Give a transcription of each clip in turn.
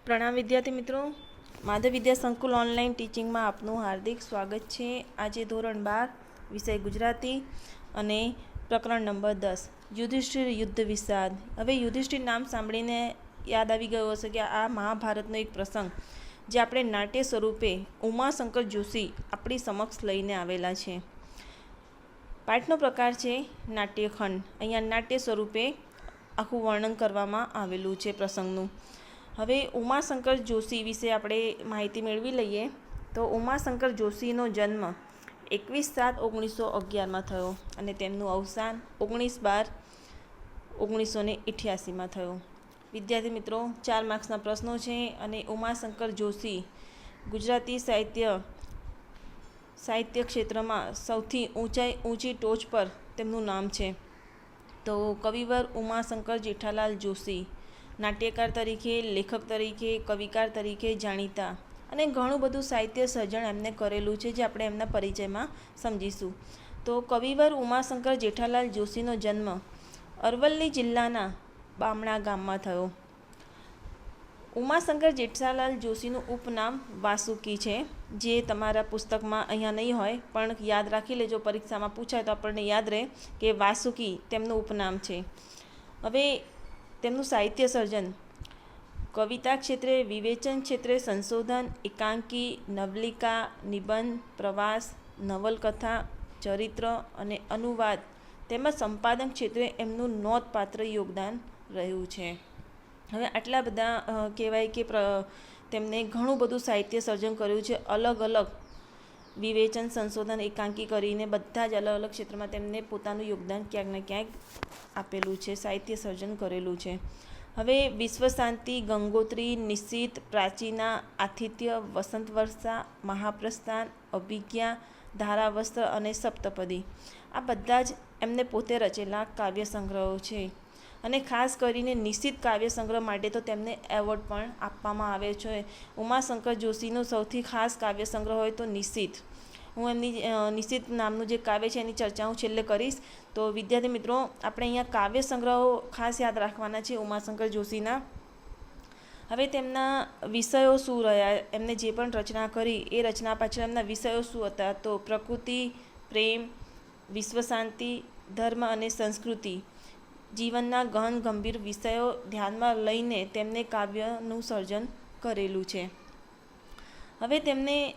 પ્રણામ વિદ્યાર્થી મિત્રો, માધવ વિદ્યા સંકુલ ઓનલાઈન ટીચિંગમાં આપનું હાર્દિક સ્વાગત છે। આજે ધોરણ 12 વિષય ગુજરાતી અને પ્રકરણ નંબર 10 યુધિષ્ઠિર યુદ્ધ વિષાદ। હવે યુધિષ્ઠિર નામ સાંભળીને યાદ આવી ગયો હશે કે આ મહાભારતનો એક પ્રસંગ જે આપણે નાટ્ય સ્વરૂપે ઉમાશંકર જોશી આપણી સમક્ષ લઈને આવેલા છે। પાઠનો પ્રકાર છે નાટ્યખંડ। અહીંયા નાટ્ય સ્વરૂપે આખું વર્ણન કરવામાં આવેલું છે પ્રસંગનું। હવે ઉમાશંકર જોશી વિશે આપણે માહિતી મેળવી લઈએ તો ઉમાશંકર જોશીનો જન્મ 21/7/1911 થયો અને તેમનું અવસાન 19/12/1988 થયો। વિદ્યાર્થી મિત્રો, 4 માર્ક્સના પ્રશ્નો છે અને ઉમાશંકર જોશી ગુજરાતી સાહિત્ય ક્ષેત્રમાં સૌથી ઊંચી ટોચ પર તેમનું નામ છે। તો કવિવર ઉમાશંકર જેઠાલાલ જોશી નાટ્યકાર તરીકે, લેખક તરીકે, કવિકાર તરીકે જાણીતા અને ઘણું બધું સાહિત્ય સર્જન એમને કરેલું છે જે આપણે એમના પરિચયમાં સમજીશું। તો કવિવર ઉમાશંકર જેઠાલાલ જોશીનો જન્મ અરવલ્લી જિલ્લાના બામણા ગામમાં થયો। ઉમાશંકર જેઠાલાલ જોશીનું ઉપનામ વાસુકી છે, જે તમારા પુસ્તકમાં અહીંયા નહીં હોય પણ યાદ રાખી લેજો, પરીક્ષામાં પૂછાય તો આપણને યાદ રહે કે વાસુકી તેમનું ઉપનામ છે। હવે તેમનું સાહિત્ય સર્જન કવિતા ક્ષેત્રે, વિવેચન ક્ષેત્રે, સંશોધન, એકાંકી, નવલિકા, નિબંધ, પ્રવાસ, નવલકથા, ચરિત્ર અને અનુવાદ તેમજ સંપાદન ક્ષેત્રે એમનું નોંધપાત્ર યોગદાન રહ્યું છે। હવે આટલા બધા કહેવાય કે તેમને ઘણું બધું સાહિત્ય સર્જન કર્યું છે। અલગ અલગ વિવેચન, સંશોધન, એકાંકી કરીને બધા જ અલગ અલગ ક્ષેત્રમાં તેમને પોતાનું યોગદાન ક્યાંક ને ક્યાંક આપેલું છે, સાહિત્ય સર્જન કરેલું છે। હવે વિશ્વશાંતિ, ગંગોત્રી, નિશીથ, પ્રાચીના, આતિથ્ય, વસંત વર્ષા, મહાપ્રસ્થાન, અભિજ્ઞા, ધારાવસ્ત્ર અને સપ્તપદી આ બધા જ એમને પોતે રચેલા કાવ્ય સંગ્રહો છે અને ખાસ કરીને નિશીથ કાવ્ય સંગ્રહ માટે તો તેમને એવોર્ડ પણ આપવામાં આવે છે। ઉમાશંકર જોશીનો સૌથી ખાસ કાવ્ય સંગ્રહ હોય તો નિશીથ। હું એમની નિશીથ નામનું જે કાવ્ય છે એની ચર્ચા હું છેલ્લે કરીશ। તો વિદ્યાર્થી મિત્રો, આપણે અહીંયા કાવ્ય સંગ્રહો ખાસ યાદ રાખવાના છે ઉમાશંકર જોશીના। હવે તેમના વિષયો શું રહ્યા, એમને જે પણ રચના કરી એ રચના પાછળ એમના વિષયો શું હતા? તો પ્રકૃતિ, પ્રેમ, વિશ્વશાંતિ, ધર્મ અને સંસ્કૃતિ, જીવનના ગહન ગંભીર વિષયો ધ્યાનમાં લઈને તેમને કાવ્યનું સર્જન કરેલું છે। હવે તેમને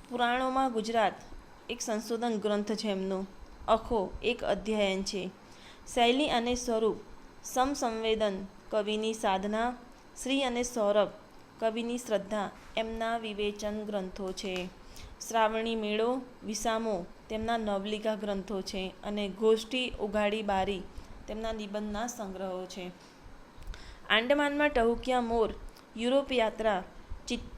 પુરાણોમાં ગુજરાત એક સંશોધન ગ્રંથ છે એમનો, અખો એક અધ્યયન છે, શૈલી અને સ્વરૂપ, સમસંવેદન કવિની સાધના, શ્રી અને સૌરભ કવિની શ્રદ્ધા એમના વિવેચન ગ્રંથો છે, શ્રાવણી મેળો, વિસામો તેમના નવલિકા ગ્રંથો છે અને ગોષ્ઠી, ઉઘાડી બારી તેમના નિબંધના સંગ્રહો છે। આંડમાનમાં ટહુકિયા મોર, યુરોપ યાત્રા,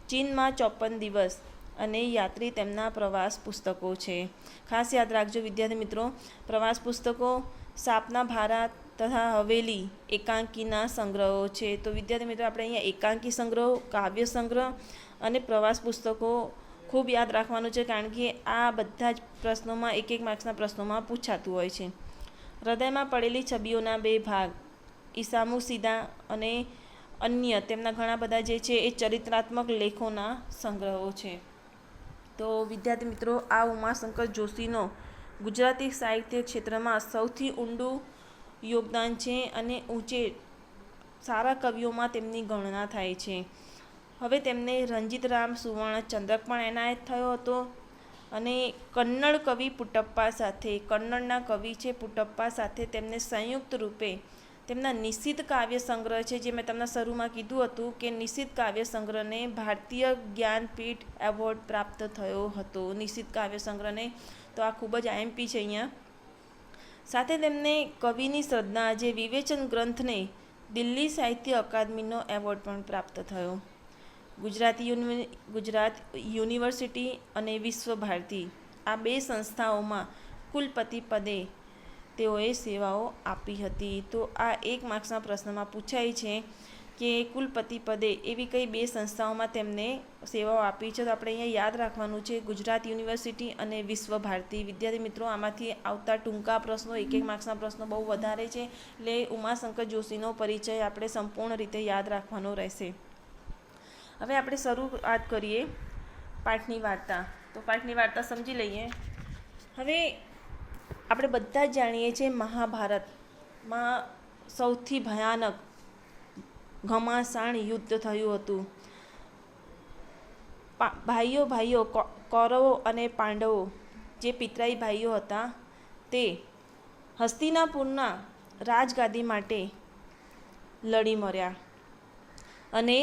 ચીનમાં 54 દિવસ અને યાત્રી તેમના પ્રવાસ પુસ્તકો છે। ખાસ યાદ રાખજો વિદ્યાર્થી મિત્રો, પ્રવાસ પુસ્તકો, સાપના ભારા તથા હવેલી એકાંકીના સંગ્રહો છે। તો વિદ્યાર્થી મિત્રો, આપણે અહીંયા એકાંકી સંગ્રહો, કાવ્ય સંગ્રહ અને પ્રવાસ પુસ્તકો ખૂબ યાદ રાખવાનું છે, કારણ કે આ બધા જ પ્રશ્નોમાં એક માર્ક્સના પ્રશ્નોમાં પૂછાતું હોય છે। હૃદયમાં પડેલી છબીઓના 2 ભાગ, ઈસામુ સીદા અને અન્ય તેમના ઘણા બધા જે છે એ ચરિત્રાત્મક લેખોના સંગ્રહો છે। તો વિદ્યાર્થી મિત્રો, આ ઉમાશંકર જોશીનો ગુજરાતી સાહિત્ય ક્ષેત્રમાં સૌથી ઊંડું યોગદાન છે અને ઊંચે સારા કવિઓમાં તેમની ગણના થાય છે। હવે તેમને રંજીતરામ સુવર્ણ ચંદ્રક પણ એનાયત થયો હતો અને કન્નડ કવિ પુટ્ટપ્પા સાથે, કન્નડના કવિ છે પુટ્ટપ્પા સાથે તેમને સંયુક્ત રૂપે તેમના નિશીથ કાવ્ય સંગ્રહ છે, જે મેં તમને શરૂમાં કીધું હતું કે નિશીથ કાવ્ય સંગ્રહને ભારતીય જ્ઞાનપીઠ એવોર્ડ પ્રાપ્ત થયો હતો, નિશીથ કાવ્ય સંગ્રહને। તો આ ખૂબ જ આઈએમપી છે અહીંયા। સાથે તેમને કવિની શ્રદ્ધા જે વિવેચન ગ્રંથને દિલ્હી સાહિત્ય અકાદમીનો એવોર્ડ પણ પ્રાપ્ત થયો। ગુજરાત યુનિવર્સિટી અને વિશ્વ ભારતી આ 2 સંસ્થાઓમાં કુલપતિ પદે તેઓએ સેવાઓ આપી હતી। તો આ 1 માર્ક્સના પ્રશ્નમાં પૂછાય છે કે કુલપતિ પદે એવી કઈ 2 સંસ્થાઓમાં તેમને સેવાઓ આપી છે? તો આપણે અહીંયા યાદ રાખવાનું છે ગુજરાત યુનિવર્સિટી અને વિશ્વ ભારતી। વિદ્યાર્થી મિત્રો, આમાંથી આવતા ટૂંકા પ્રશ્નો 1 માર્ક્સના પ્રશ્નો બહુ વધારે છે, એટલે ઉમાશંકર જોશીનો પરિચય આપણે સંપૂર્ણ રીતે યાદ રાખવાનો રહેશે। હવે આપણે શરૂઆત કરીએ પાઠની વાર્તા. તો પાઠની વાર્તા સમજી લઈએ. હવે આપણે બધા જ જાણીએ છીએ મહાભારતમાં સૌથી ભયાનક ઘમાસાણ યુદ્ધ થયું હતું. ભાઈઓ કૌરવો અને પાંડવો જે પિતરાઈ ભાઈઓ હતા તે હસ્તિનાપુરના રાજગાદી માટે લડી મર્યા અને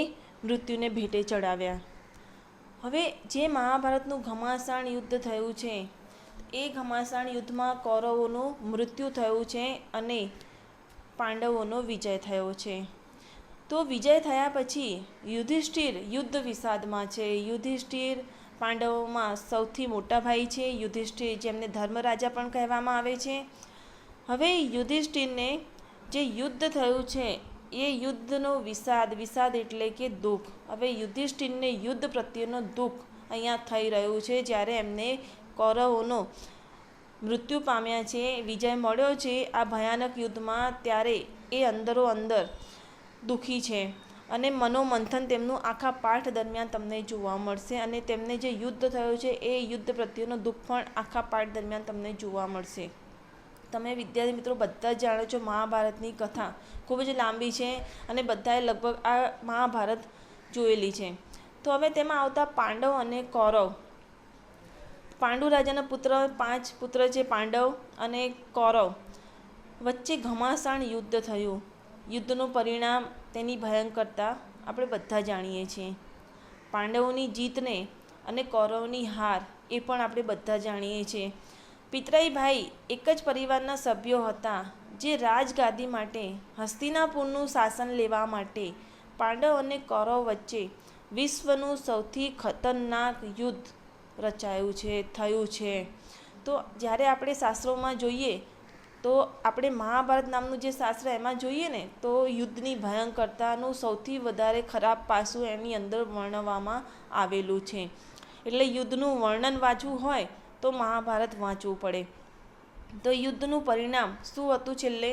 મૃત્યુને ભેટે ચડાવ્યા. હવે જે મહાભારતનું ઘમાસાણ યુદ્ધ થયું છે એ ઘમાસાણ યુદ્ધમાં કૌરવોનું મૃત્યુ થયું છે અને પાંડવોનો વિજય થયો છે. તો વિજય થયા પછી યુધિષ્ઠિર યુદ્ધ વિષાદમાં છે. યુધિષ્ઠિર પાંડવોમાં સૌથી મોટા ભાઈ છે. યુધિષ્ઠિર જેમને ધર્મરાજા પણ કહેવામાં આવે છે. હવે યુધિષ્ઠિરને જે યુદ્ધ થયું છે એ યુદ્ધનો વિષાદ એટલે કે દુઃખ. હવે યુધિષ્ઠિરને યુદ્ધ પ્રત્યેનો દુઃખ અહીંયા થઈ રહ્યું છે જ્યારે એમને કૌરવોનો મૃત્યુ પામ્યા છે, વિજય મળ્યો છે આ ભયાનક યુદ્ધમાં, ત્યારે એ અંદરો અંદર દુઃખી છે અને મનોમંથન તેમનું આખા પાઠ દરમિયાન તમને જોવા મળશે અને તેમને જે યુદ્ધ થયું છે એ યુદ્ધ પ્રત્યેનો દુઃખ પણ આખા પાઠ દરમિયાન તમને જોવા મળશે. તમે વિદ્યાર્થી મિત્રો બધા જ જાણો છો મહાભારતની કથા ખૂબ જ લાંબી છે અને બધાએ લગભગ આ મહાભારત જોયેલી છે. તો હવે તેમાં આવતા પાંડવ અને કૌરવ. પાંડુ રાજાના 5 પુત્ર છે પાંડવ અને કૌરવ વચ્ચે ઘમાસાણ યુદ્ધ થયું. યુદ્ધનું પરિણામ તેની ભયંકરતા આપણે બધા જાણીએ છીએ. પાંડવોની જીતને અને કૌરવની હાર એ પણ આપણે બધા જાણીએ છીએ. પિતરાઈ ભાઈ એક જ પરિવારના સભ્યો હતા જે રાજગાદી માટે હસ્તિનાપુરનું શાસન લેવા માટે પાંડવ અને કૌરવ વચ્ચે વિશ્વનું સૌથી ખતરનાક યુદ્ધ રચાયું છે, થયું છે. તો જ્યારે આપણે શાસ્ત્રોમાં જોઈએ તો આપણે મહાભારત નામનું જે શાસ્ત્ર એમાં જોઈએ ને તો યુદ્ધની ભયંકરતાનું સૌથી વધારે ખરાબ પાસું એની અંદર વર્ણવવામાં આવેલું છે. એટલે યુદ્ધનું વર્ણન વાંચવું હોય તો મહાભારત વાંચવું પડે. તો યુદ્ધનું પરિણામ શું હતું? છેલ્લે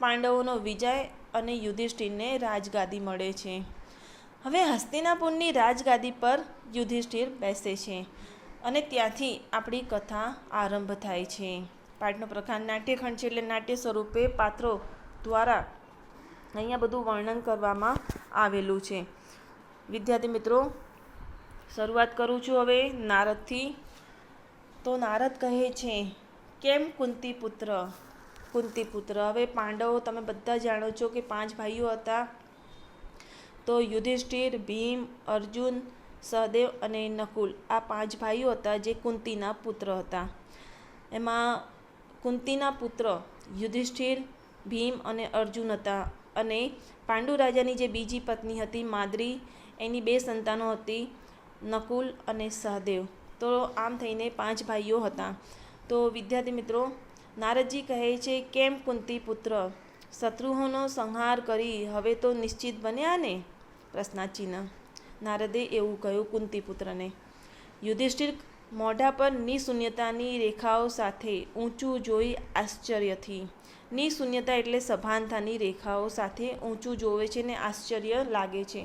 પાંડવોનો વિજય અને યુધિષ્ઠિરને રાજગાદી મળે છે. હવે હસ્તિનાપુરની રાજગાદી પર યુધિષ્ઠિર બેસે છે અને ત્યાંથી આપણી કથા આરંભ થાય છે. પાઠનો પ્રકાર નાટ્યખંડ છે એટલે નાટ્ય સ્વરૂપે પાત્રો દ્વારા અહીંયા બધું વર્ણન કરવામાં આવેલું છે. વિદ્યાર્થી મિત્રો, શરૂઆત કરું છું હવે નારદથી. તો નારદ કહે છે કેમ કુંતી પુત્ર. હવે પાંડવો તમે બધા જાણો છો કે 5 ભાઈઓ હતા. તો યુધિષ્ઠિર, ભીમ, અર્જુન, સહદેવ અને નકુલ આ 5 ભાઈઓ હતા જે કુંતીના પુત્ર હતા. એમાં કુંતીના પુત્ર યુધિષ્ઠિર, ભીમ અને અર્જુન હતા અને પાંડુ રાજાની જે બીજી પત્ની હતી માદ્રી એની 2 સંતાનો હતી નકુલ અને સહદેવ. તો આમ થઈને 5 ભાઈઓ હતા. તો વિદ્યાર્થી મિત્રો, નારદજી કહે છે કેમ કુંતી પુત્ર, શત્રુઓનો સંહાર કરી હવે તો નિશ્ચિત બન્યા ને? પ્રશ્નાચિહ્ન. નારદે એવું કહ્યું કુંતી પુત્રને. યુધિષ્ઠિર મોઢા પર નિશૂન્યતાની રેખાઓ સાથે ઊંચું જોઈ આશ્ચર્યથી. નિશૂન્યતા એટલે સભાનતાની રેખાઓ સાથે ઊંચું જોવે છે ને આશ્ચર્ય લાગે છે.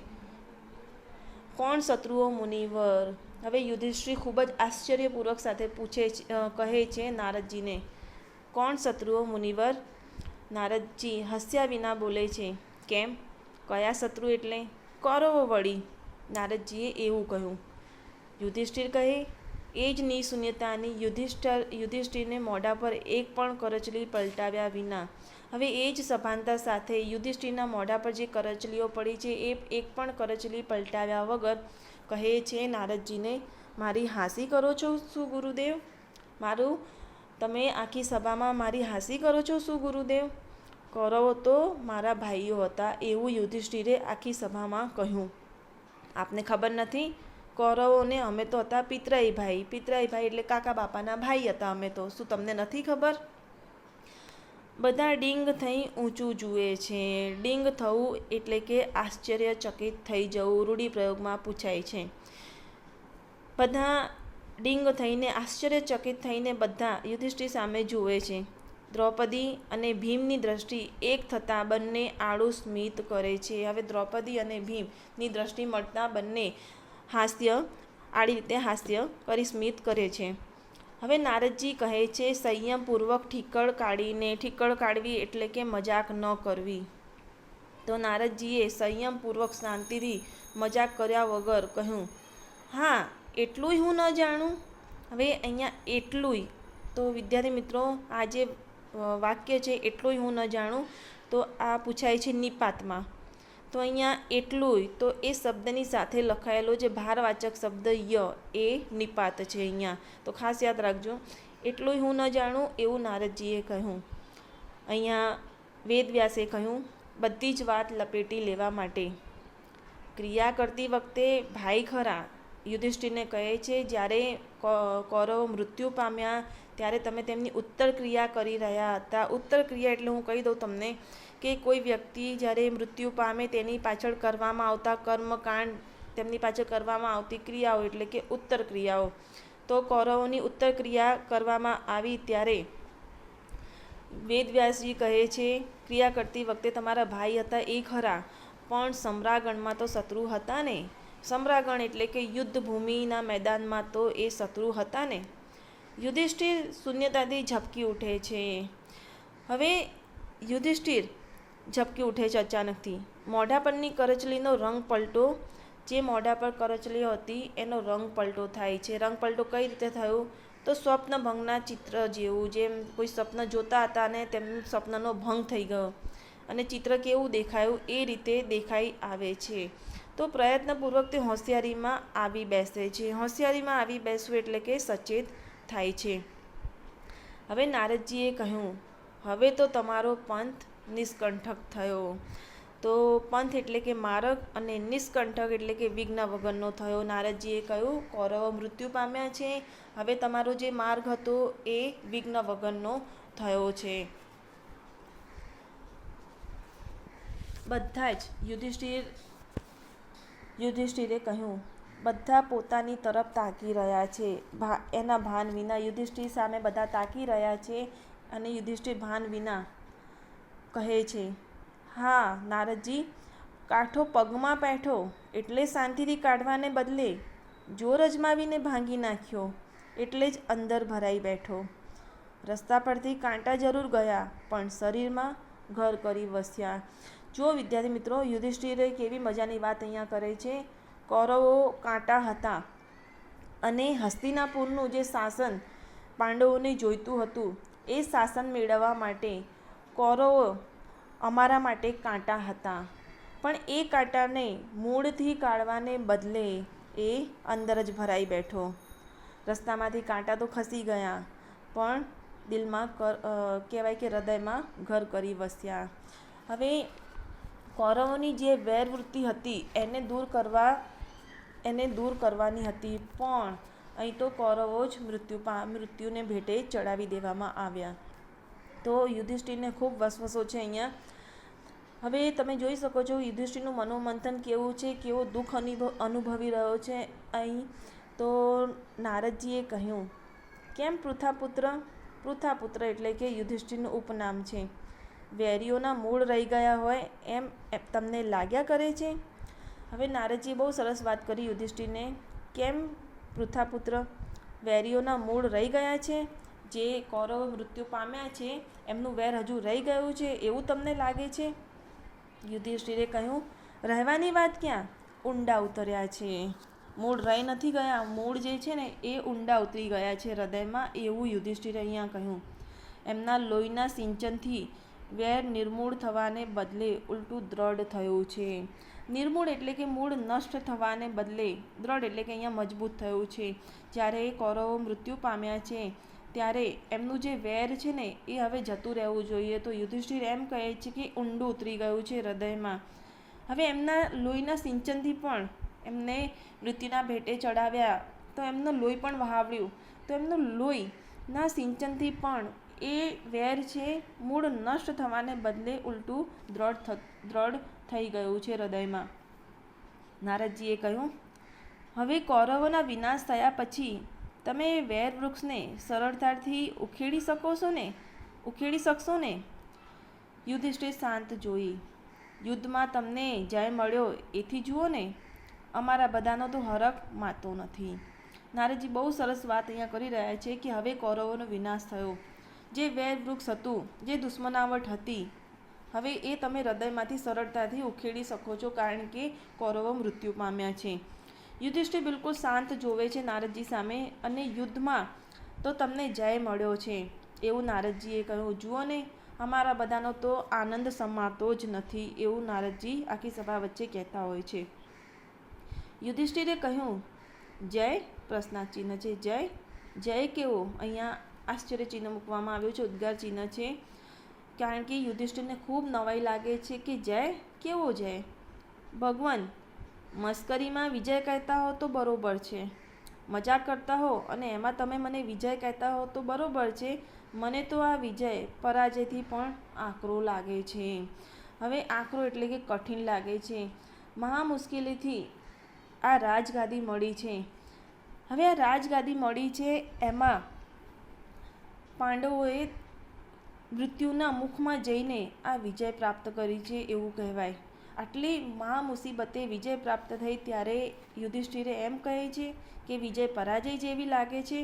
કોણ શત્રુઓ મુનિવર? હવે યુધિષ્ઠિર ખૂબ જ આશ્ચર્યપૂર્વક સાથે કહે છે નારદજીને કોણ શત્રુઓ મુનિવર? નારદજી હસ્યા વિના બોલે છે કેમ? કયા શત્રુ એટલે? કૌરવો વળી. નારદજીએ એવું કહ્યું. યુધિષ્ઠિર કહે એ જ નિશૂન્યતાની. યુધિષ્ઠિરને મોઢા પર એક પણ કરચલી પલટાવ્યા વિના. હવે એ જ સભાનતા સાથે યુધિષ્ઠિરના મોઢા પર જે કરચલીઓ પડી છે એ એક પણ કરચલી પલટાવ્યા વગર કહે છે નારદજીને મારી હાંસી કરો છો શું ગુરુદેવ? તમે આખી સભામાં મારી હાંસી કરો છો શું ગુરુદેવ? કૌરવો તો મારા ભાઈઓ હતા એવું યુધિષ્ઠિરે આખી સભામાં કહ્યું. આપને ખબર નથી? કૌરવોને અમે તો હતા પિતરાઈ ભાઈ એટલે કાકા બાપાના ભાઈ હતા અમે તો. શું તમને નથી ખબર? બધા ડિંગ થઈ ઊંચું જુએ છે. ડિંગ થવું એટલે કે આશ્ચર્યચકિત થઈ જવું રૂઢિપ્રયોગમાં પૂછાય છે. બધા ડિંગ થઈને આશ્ચર્યચકિત થઈને બધા યુધિષ્ઠિર સામે જુએ છે. દ્રૌપદી અને ભીમની દ્રષ્ટિ એક થતાં બંને આડું સ્મિત કરે છે. હવે દ્રૌપદી અને ભીમની દ્રષ્ટિ મળતા બંને આડી રીતે હાસ્ય કરી સ્મિત કરે છે. હવે નારદજી કહે છે સંયમપૂર્વક ઠીકળ કાઢવી એટલે કે મજાક ન કરવી. તો નારદજીએ સંયમપૂર્વક શાંતિથી મજાક કર્યા વગર કહ્યું, હા એટલુંય હું ન જાણું. હવે અહીંયા એટલુંય, તો વિદ્યાર્થી મિત્રો આ જે વાક્ય છે એટલુંય હું ન જાણું, તો આ પૂછાય છે નિપાતમાં. તો અહીંયા એટલુંય, તો એ શબ્દની સાથે લખાયેલો જે ભારવાચક શબ્દ ય એ નિપાત છે અહીંયા, તો ખાસ યાદ રાખજો. એટલુંય હું ન જાણું એવું નારદજીએ કહ્યું. અહીંયા વેદવ્યાસે કહ્યું બધી જ વાત લપેટી લેવા માટે. ક્રિયા કરતી વખતે ભાઈ ખરા યુધિષ્ઠિરને કહે છે જ્યારે કૌરવો મૃત્યુ પામ્યા ત્યારે તમે તેમની ઉત્તર ક્રિયા કરી રહ્યા હતા. ઉત્તર ક્રિયા એટલે હું કહી દઉં તમને કે કોઈ વ્યક્તિ જ્યારે મૃત્યુ પામે તેની પાછળ કરવામાં આવતા કર્મકાંડ, તેમની પાછળ કરવામાં આવતી ક્રિયાઓ એટલે કે ઉત્તર ક્રિયાઓ. તો કૌરવોની ઉત્તર ક્રિયા કરવામાં આવી ત્યારે વેદવ્યાસજી કહે છે ક્રિયા કરતી વખતે તમારા ભાઈ હતા એ ખરા, પણ સમ્રાગણમાં તો શત્રુ હતા ને. સમ્રાગણ એટલે કે યુદ્ધ ભૂમિના મેદાનમાં તો એ શત્રુ હતા ને. યુધિષ્ઠિર શૂન્યતાથી ઝબકી ઉઠે છે. હવે યુધિષ્ઠિર ઝબકી ઉઠે છે અચાનકથી. મોઢા પરની કરચલીનો રંગ પલટો, જે મોઢા પર કરચલીઓ હતી એનો રંગ પલટો થાય છે. રંગ પલટો કઈ રીતે થયો? તો સ્વપ્નભંગના ચિત્ર જેવું, જેમ કોઈ સ્વપ્ન જોતા હતા અને તેમનું સ્વપ્નનો ભંગ થઈ ગયો અને ચિત્ર કેવું દેખાયું એ રીતે દેખાઈ આવે છે. તો પ્રયત્નપૂર્વક તે હોશિયારીમાં આવી બેસે છે. હોશિયારીમાં આવી બેસવું એટલે કે સચેત થાય છે. હવે નારદજીએ કહ્યું હવે તો તમારો પંથ નિષ્કંઠક થયો. તો પંથ એટલે કે માર્ગ અને નિષ્કંઠક એટલે કે વિઘ્ન વગરનો થયો. નારદજીએ કહ્યું કૌરવો મૃત્યુ પામ્યા છે, હવે તમારો જે માર્ગ હતો એ વિઘ્ન વગરનો થયો છે. બધા જ યુધિષ્ઠિરે કહ્યું બધા પોતાની તરફ તાકી રહ્યા છે. એના ભાન વિના યુધિષ્ઠિર સામે બધા તાકી રહ્યા છે અને યુધિષ્ઠિર ભાન વિના કહે છે હા નારદજી, કાંઠો પગમાં બેઠો એટલે શાંતિથી કાઢવાને બદલે જોર અજમાવીને ભાંગી નાખ્યો એટલે જ અંદર ભરાઈ બેઠો. રસ્તા પરથી કાંટા જરૂર ગયા પણ શરીરમાં ઘર કરી વસ્યા. જો વિદ્યાર્થી મિત્રો, યુધિષ્ઠિરે કેવી મજાની વાત અહીંયા કરે છે. કૌરવો કાંટા હતા અને હસ્તિનાપુરનું જે શાસન પાંડવોને જોઈતું હતું એ શાસન મેળવવા માટે કૌરવો અમારા માટે કાંટા હતા, પણ એ કાંટાને મૂળથી કાઢવાને બદલે એ અંદર જ ભરાઈ બેઠો. રસ્તામાંથી કાંટા તો ખસી ગયા પણ દિલમાં કહેવાય કે હૃદયમાં ઘર કરી વસ્યા. હવે કૌરવોની જે વેરવૃત્તિ હતી એને દૂર કરવાની હતી, પણ અહીં તો કૌરવો જ મૃત્યુને ભેટે ચડાવી દેવામાં આવ્યા. તો યુધિષ્ઠિરને ખૂબ વસવસો છે અહીંયા. હવે તમે જોઈ શકો છો યુધિષ્ઠિરનું મનોમંથન કેવું છે, કેવો દુઃખ અનુભવી રહ્યો છે અહીં. તો નારદજીએ કહ્યું કેમ પૃથાપુત્ર એટલે કે યુધિષ્ઠિરનું ઉપનામ છે. વેરીઓના મૂળ રહી ગયા હોય એમ તમને લાગ્યા કરે છે. હવે નારદજીએ બહુ સરસ વાત કરી યુધિષ્ઠિરને, કેમ પૃથાપુત્ર, વેરીઓના મૂળ રહી ગયા છે? જે કૌરવો મૃત્યુ પામ્યા છે એમનું વેર હજુ રહી ગયું છે એવું તમને લાગે છે? યુધિષ્ઠિરે કહ્યું રહેવાની વાત ક્યાં, ઊંડા ઉતર્યા છે. મૂળ રહી નથી ગયા, મૂળ જે છે ને એ ઊંડા ઉતરી ગયા છે હૃદયમાં, એવું યુધિષ્ઠિરે અહીંયા કહ્યું. એમના લોહીના સિંચનથી વેર નિર્મૂળ થવાને બદલે ઉલટું દ્રઢ થયું છે. નિર્મૂળ એટલે કે મૂળ નષ્ટ થવાને બદલે દ્રઢ એટલે કે અહીંયા મજબૂત થયું છે. જ્યારે કૌરવો મૃત્યુ પામ્યા છે ત્યારે એમનું જે વેર છે ને એ હવે જતું રહેવું જોઈએ. તો યુધિષ્ઠિર એમ કહે છે કે ઊંડું ઉતરી ગયું છે હૃદયમાં. હવે એમના લોહીના સિંચનથી પણ એમને મૃત્યુના ભેટે ચડાવ્યા તો એમનું લોહી પણ વહાવ્યું, તો એમનું લોહીના સિંચનથી પણ એ વેર છે મૂળ નષ્ટ થવાને બદલે ઉલટું દ્રઢ થઈ ગયું છે હૃદયમાં. નારદજીએ કહ્યું હવે કૌરવોના વિનાશ થયા પછી તમે વેર વૃક્ષને સરળતાથી ઉખેડી શકો છો ને? ઉખેડી શકશો ને? યુધિષ્ઠિર શાંત જોઈ. યુદ્ધમાં તમને જય મળ્યો એથી જુઓ ને, અમારા બધાનો તો હરખ માતો નથી. નારદજી બહુ સરસ વાત અહીંયા કરી રહ્યા છે કે હવે કૌરવોનો વિનાશ થયો. જે વેર વૃક્ષ હતું, જે દુશ્મનાવટ હતી, હવે એ તમે હૃદયમાંથી સરળતાથી ઉખેડી શકો છો, કારણ કે કૌરવો મૃત્યુ પામ્યા છે. યુધિષ્ઠિર બિલકુલ શાંત જોવે છે નારદજી સામે, અને યુદ્ધમાં તો તમને જય મળ્યો છે એવું નારદજીએ કહ્યું. જુઓ ને, અમારા બધાનો તો આનંદ સમાતો જ નથી, એવું નારદજી આખી સભા વચ્ચે કહેતા હોય છે. યુધિષ્ઠિરે કહ્યું, જય? પ્રશ્નાર્થ ચિહ્ન છે. જય? જય કેવો? અહીંયા આશ્ચર્ય ચિહ્ન મૂકવામાં આવ્યું છે, ઉદ્ગાર ચિહ્ન છે, કારણ કે યુધિષ્ઠિરને ખૂબ નવાઈ લાગે છે કે જય? કેવો જય? ભગવાન, મસ્કરીમાં વિજય કહેતા હો તો બરોબર છે, મજાક કરતા હો અને એમાં તમે મને વિજય કહેતા હો તો બરોબર છે, મને તો આ વિજય પરાજયથી પણ આકરો લાગે છે. હવે આકરો એટલે કે કઠિન લાગે છે. મહા મુશ્કેલીથી આ રાજગાદી મળી છે. હવે આ રાજગાદી મળી છે, એમાં પાંડવોએ મૃત્યુના મુખમાં જઈને આ વિજય પ્રાપ્ત કરી છે એવું કહેવાય. આટલી મહા મુસીબતે વિજય પ્રાપ્ત થઈ ત્યારે યુધિષ્ઠિરે એમ કહે છે કે વિજય પરાજય જેવી લાગે છે,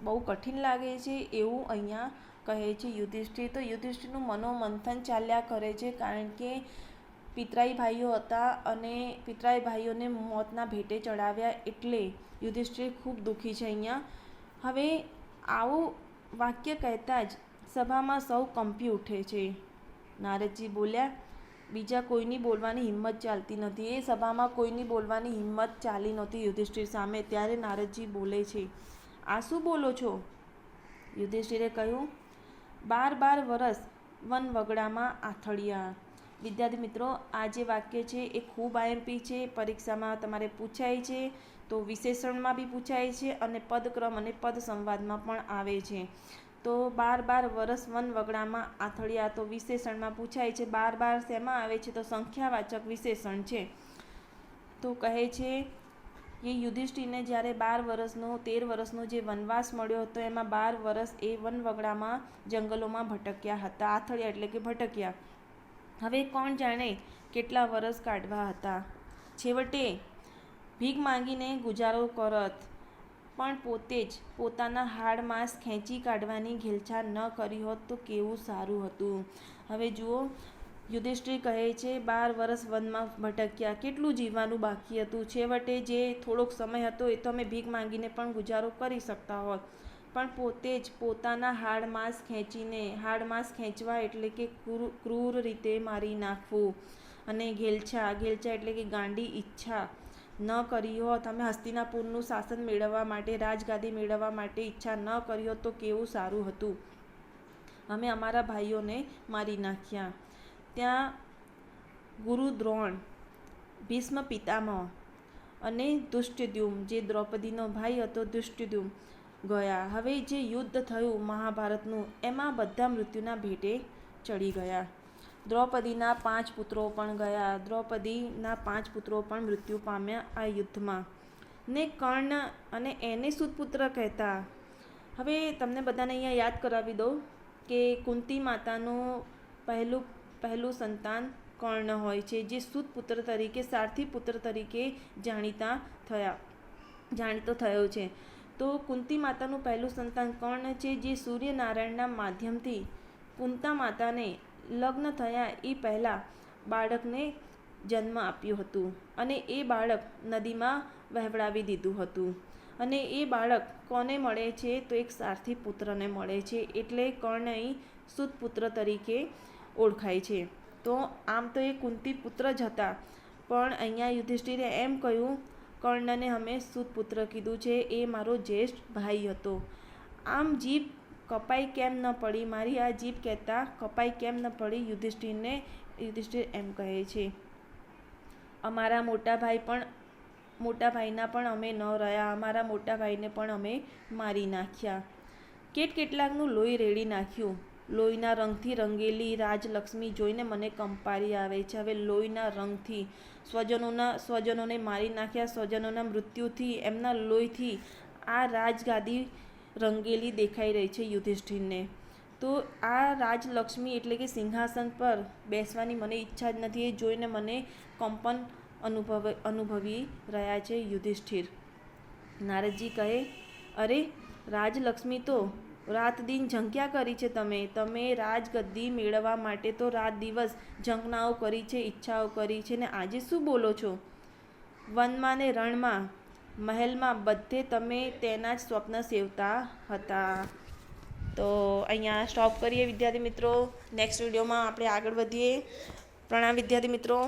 બહુ કઠિન લાગે છે, એવું અહીંયા કહે છે યુધિષ્ઠિર. તો યુધિષ્ઠિરનું મનોમંથન ચાલ્યા કરે છે, કારણ કે પિતરાઈ ભાઈઓ હતા અને પિતરાઈ ભાઈઓને મોતના ભેટે ચડાવ્યા, એટલે યુધિષ્ઠિર ખૂબ દુઃખી છે અહીંયા. હવે આવું વાક્ય કહેતા જ સભામાં સૌ કંપી ઉઠે છે. નારદજી બોલ્યા, બીજા કોઈની બોલવાની હિંમત ચાલતી નથી. એ સભામાં કોઈની બોલવાની હિંમત ચાલી નહોતી યુધિષ્ઠિર સામે. ત્યારે નારદજી બોલે છે, આ શું બોલો છો? યુધિષ્ઠિરે કહ્યું, 12 વરસ વન વગડામાં આથડિયા. વિદ્યાર્થી મિત્રો, આ જે વાક્ય છે એ ખૂબ આઈએમપી છે, પરીક્ષામાં તમારે પૂછાય છે, તો વિશેષણમાં બી પૂછાય છે અને પદક્રમ અને પદ સંવાદમાં પણ આવે છે. તો 12 વરસ વન વગડામાં આથડિયા તો વિશેષણમાં પૂછાય છે. 12 શેમાં આવે છે? તો સંખ્યાવાચક વિશેષણ છે. તો કહે છે કે યુધિષ્ઠિરને જ્યારે 13 વર્ષનો જે વનવાસ મળ્યો હતો, એમાં 12 વર્ષ એ વનવગડામાં જંગલોમાં ભટક્યા હતા. આથડિયા એટલે કે ભટક્યા. હવે કોણ જાણે કેટલા વર્ષ કાઢવા હતા. છેવટે ભીખ માંગીને ગુજારો કરત, પણ પોતે જ પોતાના હાડ માંસ ખેંચી કાઢવાની ઘેલછા ન કરી હોત તો કેવું સારું હતું. હવે જુઓ, યુધિષ્ઠિર કહે છે 12 વર્ષ વનમાં ભટક્યા, કેટલું જીવવાનું બાકી હતું. છેવટે જે થોડોક સમય હતો એ તો અમે ભીખ માંગીને પણ ગુજારો કરી શકતા હોત, પણ પોતે જ પોતાના હાડ માંસ ખેંચવા એટલે કે ક્રૂર રીતે મારી નાખવું, અને ઘેલછા એટલે કે ગાંડી ઈચ્છા ન કરી હોત, અમે હસ્તિનાપુરનું શાસન મેળવવા માટે, રાજગાદી મેળવવા માટે ઈચ્છા ન કરી હોત તો કેવું સારું હતું. અમે અમારા ભાઈઓને મારી નાખ્યા. ત્યાં ગુરુ દ્રોણ, ભીષ્મ પિતામહ અને ધૃષ્ટદ્યુમ્ન, જે દ્રૌપદીનો ભાઈ હતો ધૃષ્ટદ્યુમ્ન, ગયા. હવે જે યુદ્ધ થયું મહાભારતનું, એમાં બધા મૃત્યુના ભેટે ચડી ગયા. દ્રૌપદીના 5 પુત્રો પણ ગયા. દ્રૌપદીના 5 પુત્રો પણ મૃત્યુ પામ્યા આ યુદ્ધમાં. ને કર્ણ અને એને સુતપુત્ર કહેતા. હવે તમને બધાને અહીંયા યાદ કરાવી દઉં કે કુંતી માતાનું પહેલું સંતાન કર્ણ હોય છે, જે સુતપુત્ર તરીકે, સારથી પુત્ર તરીકે જાણીતો થયો છે. તો કુંતી માતાનું પહેલું સંતાન કર્ણ છે, જે સૂર્યનારાયણના માધ્યમથી કુંતા માતાને લગ્ન થયા એ પહેલાં બાળકને જન્મ આપ્યું હતું, અને એ બાળક નદીમાં વહેવડાવી દીધું હતું. અને એ બાળક કોને મળે છે? તો એક સારથી પુત્રને મળે છે, એટલે કર્ણ અહીં સુતપુત્ર તરીકે ઓળખાય છે. તો આમ તો એ કુંતી પુત્ર જ હતા, પણ અહીંયા યુધિષ્ઠિરે એમ કહ્યું, કર્ણને અમે સુતપુત્ર કીધું છે, એ મારો જ્યેષ્ઠ ભાઈ હતો. આમ જીભ કપાઈ કેમ ન પડી? મારી આ જીભ કહેતા કપાઈ કેમ ન પડી? યુધિષ્ઠિર એમ કહે છે, અમારા મોટા ભાઈના પણ અમે ન રહ્યા, અમારા મોટા ભાઈને પણ અમે મારી નાખ્યા. કેટલાકનું લોહી રેડી નાખ્યું. લોહીના રંગથી રંગેલી રાજલક્ષ્મી જોઈને મને કંપારી આવે છે. હવે લોહીના રંગથી સ્વજનોને મારી નાખ્યા, સ્વજનોના મૃત્યુથી, એમના લોહીથી આ રાજગાદી રંગેલી દેખાઈ રહી છે યુધિષ્ઠિરને. તો આ રાજલક્ષ્મી એટલે કે સિંહાસન પર બેસવાની મને ઈચ્છા જ નથી, એ જોઈને મને કંપન અનુભવી રહ્યા છે યુધિષ્ઠિર. નારદજી કહે, અરે રાજલક્ષ્મી તો રાત દિન ઝંક્યા કરી છે. તમે રાજગદ્દી મેળવવા માટે તો રાત દિવસ ઝંખનાઓ કરી છે, ઈચ્છાઓ કરી છે, ને આજે શું બોલો છો? વનમાં ને રણમાં, મહેલમાં બધે તમે તેના જ સ્વપ્ન સેવતા હતા. તો અહીંયા સ્ટોપ કરીએ વિદ્યાર્થી મિત્રો. નેક્સ્ટ વિડીયોમાં આપણે આગળ વધીએ. પ્રણામ વિદ્યાર્થી મિત્રો.